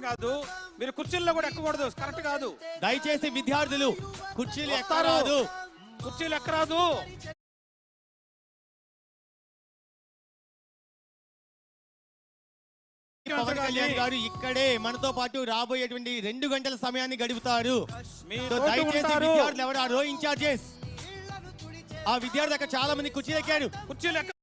కాదు, మీరు కుర్చీల్లో కూడా ఎక్కకూడదు, కరెక్ట్ కాదు. దయచేసి విద్యార్థులు కుర్చీలు ఎక్కరాదు, కుర్చీలు ఎక్కరాదు. పవన్ కళ్యాణ్ గారు ఇక్కడే మనతో పాటు రాబోయేటువంటి 2 గంటల సమయాన్ని గడుపుతారు. దయచేసి విద్యార్థులు ఎవరు రో ఇన్ఛార్జెస్, ఆ విద్యార్థి అక్కడ చాలా మంది కుర్చీలు ఎక్కారు. కుర్చీలు ఎక్క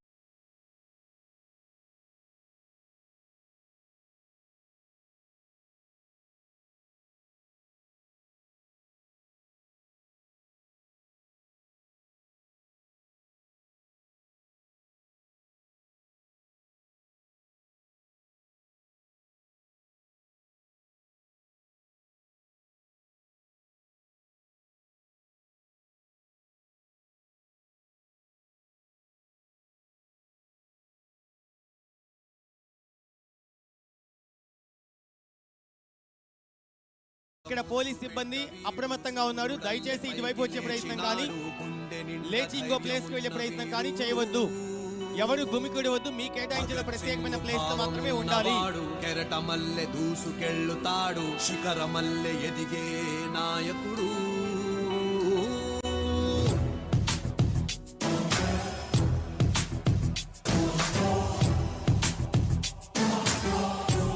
ఇక్కడ పోలీస్ సిబ్బంది అప్రమత్తంగా ఉన్నారు. దయచేసి ఇటువైపు వచ్చే ప్రయత్నం కానీ లేచి ఇంకో ప్లేస్ కి వెళ్లే ప్రయత్నం కానీ చేయవద్దు. ఎవరు గుమికూడవద్దు. మీ కేటాయించిన ప్రత్యేకమైన ప్లేస్ లో మాత్రమే ఉండాలి. కెరట మల్లె దూసుకెళ్ళుతాడు, శిఖర మల్లె ఎదిగే నాయకుడు.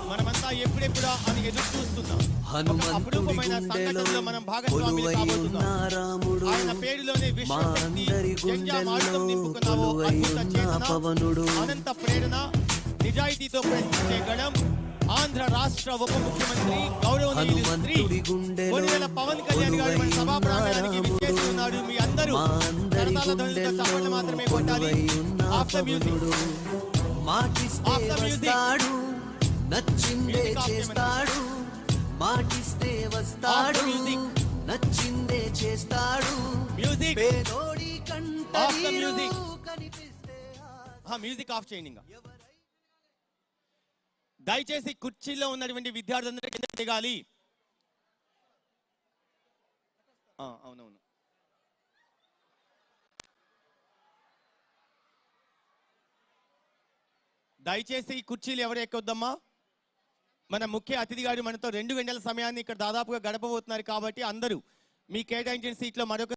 మనమంతా ఎప్పుడెప్పుడా అని ఎదురు చూస్తున్నాం. అపురూపమైన సంఘటనలో మనం భాగస్వాములు కాబోతున్నాం. ఆయన పేరులోనే విశ్వశక్తి, జంజామారుతం నింపుకున్నావో అద్భుత చేతన, అనంత ప్రేరణ, నిజాయితీతో ప్రశ్నించే గణం, ఆంధ్ర రాష్ట్ర ఉప ముఖ్యమంత్రి గౌరవనీయులు శ్రీ కొనిదెల పవన్ కళ్యాణ్ గారు మన సభా ప్రాంగణానికి విచ్చేసి ఉన్నారు. మీ అందరూ కరతాళ ధ్వనులతో చప్పట్లు మాత్రమే కొట్టాలి. ఆఫ్టర్ మ్యూజిక్, ఆఫ్టర్ మ్యూజిక్, నచ్చిందే చేస్తాడు, మాటిస్తే వస్తాడు, నచ్చిందే చేస్తాడు. మ్యూజిక్, పేదోడి కంట ఆఫ్టర్ మ్యూజిక్, కనిపిస్తే మ్యూజిక్ ఆఫ్ చేయండి. ఇంకా దయచేసి కుర్చీలో ఉన్నటువంటి విద్యార్థులందరూ కింద దిగాలి. అవునవును. దయచేసి కుర్చీలు ఎవరు ఎక్కొద్దమ్మా. మన ముఖ్య అతిథి గారు మనతో 2 గంటల సమయాన్ని ఇక్కడ దాదాపుగా గడపబోతున్నారు కాబట్టి అందరూ మీ కేటాయించిన సీట్లో మరొక